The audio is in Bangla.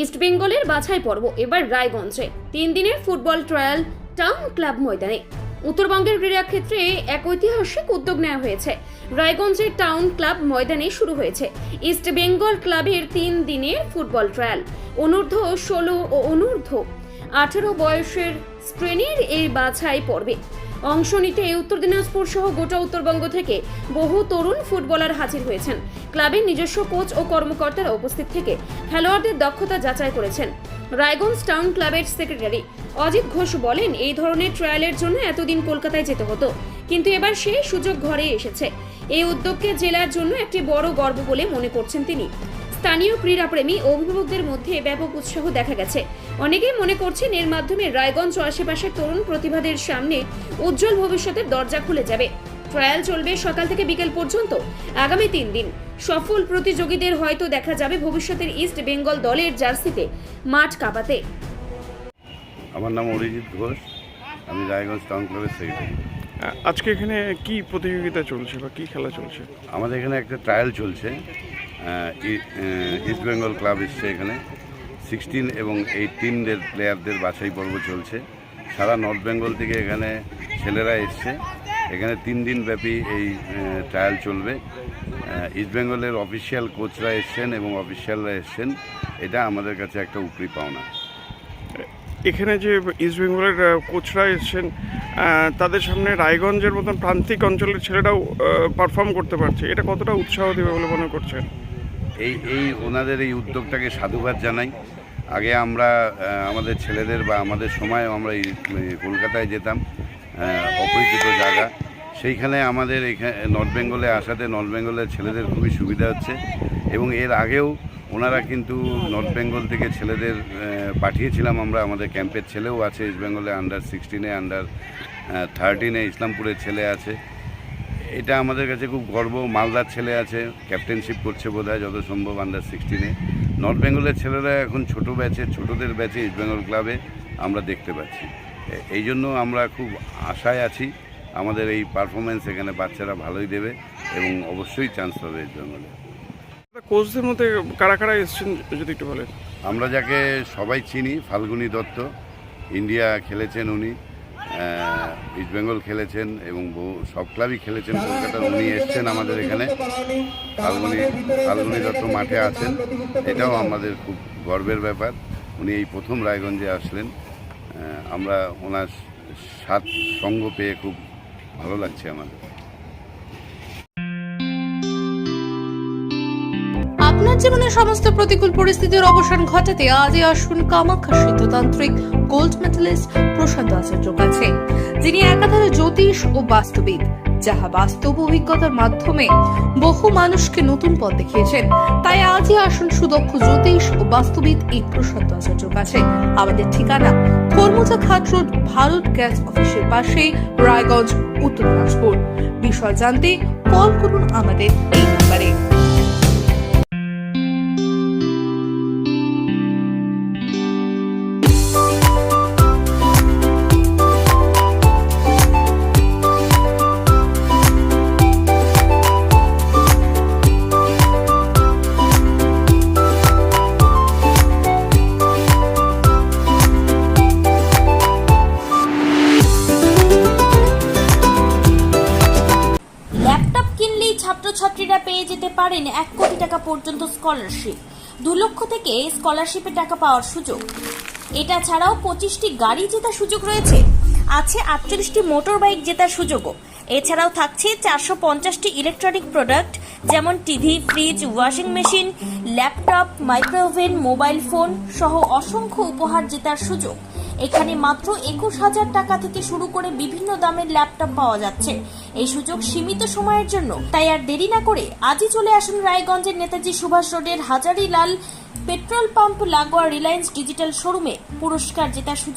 ইস্টবেঙ্গলের বাছাই পর্ব এবার রায়গঞ্জে 3 দিনের ফুটবল ট্রায়াল টাউন ক্লাব ময়দানে। উত্তরবঙ্গের ক্রীড়াক্ষেত্রে এক ঐতিহাসিক উদ্যোগ নেওয়া হয়েছে। রায়গঞ্জের টাউন ক্লাব ময়দানে শুরু হয়েছে ইস্টবেঙ্গল ক্লাবের 3 দিনের ফুটবল ট্রায়াল। অনূর্ধ্ব 16 ও অনূর্ধ্ব 18 বয়সের শ্রেণীর এই বাছাই পর্বে অংশ নিতে উত্তর দিনাজপুর সহ গোটা উত্তরবঙ্গ থেকে বহু তরুণ ফুটবলার হাজির হয়েছেন। ক্লাবের নিজস্ব কোচ ও কর্মকর্তারা উপস্থিত থেকে খেলোয়াড়দের দক্ষতা যাচাই করেছেন। রায়গঞ্জ টাউন ক্লাবের সেক্রেটারি অজিত ঘোষ বলেন, এই ধরনের ট্রায়ালের জন্য এতদিন কলকাতায় যেতে হতো, কিন্তু এবার সেই সুযোগ ঘরে এসেছে। এই উদ্যোগকে জেলার জন্য একটি বড় গর্ব বলে মনে করছেন তিনি। স্থানীয় ক্রীড়াপ্রেমী অভিভাবকদের মধ্যে ব্যাপক উৎসাহ দেখা গেছে। অনেকেই মনে করছেন এর মাধ্যমে রায়গঞ্জ ও আশেপাশের তরুণ প্রতিভাদের সামনে উজ্জ্বল ভবিষ্যতের দরজা খুলে যাবে। ট্রায়াল চলবে সকাল থেকে বিকেল পর্যন্ত। আগামী 3 দিন সফল প্রতিযোগীদের হয়তো দেখা যাবে ভবিষ্যতের ইস্ট বেঙ্গল দলের জার্সিতে মাঠ কাঁপাতে। আমার নাম অরিজিৎ ঘোষ, আমি রায়গঞ্জ টাউন ক্লাবের সেক্রেটারি। আজকে এখানে কি প্রতিযোগিতা চলছে বা কি খেলা চলছে? আমাদের এখানে একটা ট্রায়াল চলছে। ইস্ট বেঙ্গল ক্লাব এসছে এখানে। 16 এবং 18 প্লেয়ারদের বাছাই পর্ব চলছে। সারা নর্থ বেঙ্গল থেকে এখানে ছেলেরা এসছে। এখানে 3 দিন ব্যাপী এই ট্রায়াল চলবে। ইস্ট বেঙ্গলের অফিসিয়াল কোচরা এসছেন এবং অফিসিয়ালরা এসছেন, এটা আমাদের কাছে একটা উপরি পাওনা। এখানে যে ইস্ট বেঙ্গলের কোচরা এসছেন, তাদের সামনে রায়গঞ্জের মতন প্রান্তিক অঞ্চলের ছেলেরাও পারফর্ম করতে পারছে, এটা কতটা উৎসাহ দেবে বলে মনে করছেন? ওনাদের এই উদ্যোগটাকে সাধুবাদ জানাই। আগে আমরা আমাদের ছেলেদের বা আমাদের সময় আমরা কলকাতায় যেতাম, অপরিচিত জায়গা, সেইখানে আমাদের এখানে নর্থ বেঙ্গলে আসাতে নর্থ বেঙ্গলের ছেলেদের খুবই সুবিধা হচ্ছে। এবং এর আগেও ওনারা কিন্তু নর্থ বেঙ্গল থেকে ছেলেদের পাঠিয়েছিলাম আমরা। আমাদের ক্যাম্পের ছেলেও আছে ইস্ট বেঙ্গলে, আন্ডার 16-এ, আন্ডার 13-এ ইসলামপুরের ছেলে আছে। এটা আমাদের কাছে খুব গর্ব। মালদার ছেলে আছে, ক্যাপ্টেনশিপ করছে বোধহয় যত সম্ভব আন্ডার 16-এ। নর্থ বেঙ্গলের ছেলেরা এখন ছোটদের ব্যাচে ইস্ট বেঙ্গল ক্লাবে আমরা দেখতে পাচ্ছি। এই জন্য আমরা খুব আশায় আছি আমাদের এই পারফরমেন্স এখানে বাচ্চারা ভালোই দেবে এবং অবশ্যই চান্স পাবে ইস্ট বেঙ্গলে। কোচদের মধ্যে কারা কারা এসেছেন যদি একটু বলেন? আমরা যাকে সবাই চিনি, ফাল্গুনী দত্ত, ইন্ডিয়া খেলেছেন উনি, ইস্ট বেঙ্গল খেলেছেন এবং সব ক্লাবই খেলেছেন কলকাতার। উনি এসছেন আমাদের এখানে। ফাল্গুনী দত্ত মাঠে আছেন, এটাও আমাদের খুব গর্বের ব্যাপার। উনি এই প্রথম রায়গঞ্জে আসলেন। আমরা ওনার সাথ সঙ্গ পেয়ে খুব ভালো লাগছে আমাদের। আপনার জীবনের সমস্ত প্রতিকূল পরিস্থিতির অবসান ঘটাতে আজই আসুন কামাখ্যা সিদ্ধতান্ত্রিক গোল্ড মেডালিস্ট প্রশান্ত আচার্যের কাছে, যিনি একাধারে জ্যোতিষ ও বাস্তুবিদ, যাহা বাস্তব অভিজ্ঞতার মাধ্যমে বহু মানুষকে নতুন পথ দেখিয়েছেন। তাই আজই আসুন সুদক্ষ জ্যোতিষ ও বাস্তুবিদ এই প্রশান্ত আচার্যের কাছে। আমাদের ঠিকানা খরমুজা ঘাট রোড, ভারত গ্যাস অফিসের পাশে, রায়গঞ্জ, উত্তর দিনাজপুর। বিষয় জানতে কল করুন আমাদের এই নম্বরে। ছাত্রছাত্রীরা পেয়ে যেতে পারেন 1 কোটি টাকা পর্যন্ত স্কলারশিপ, 2 লক্ষ থেকে স্কলারশিপের টাকা পাওয়ার সুযোগ। এটা ছাড়াও 25টি গাড়ি জেতার সুযোগ রয়েছে, আছে 48টি মোটর বাইক জেতার সুযোগও। এছাড়াও থাকছে 450টি ইলেকট্রনিক প্রোডাক্ট, যেমন TV, fridge, washing machine, laptop, micro oven, mobile phone সহ অসংখ্য উপহার জেতার সুযোগ। এখানে মাত্র 21,000 টাকা থেকে শুরু করে বিভিন্ন দামের ল্যাপটপ পাওয়া যাচ্ছে। এই সুযোগ সীমিত সময়ের জন্য, তাই আর দেরি না করে আজই চলে আসুন রায়গঞ্জের নেতাজি সুভাষ রোডের হাজারিলাল পেট্রোল পাম্প লাগোয়া রিলায়েন্স ডিজিটাল শোরুমে পুরস্কার জেতার সুযোগ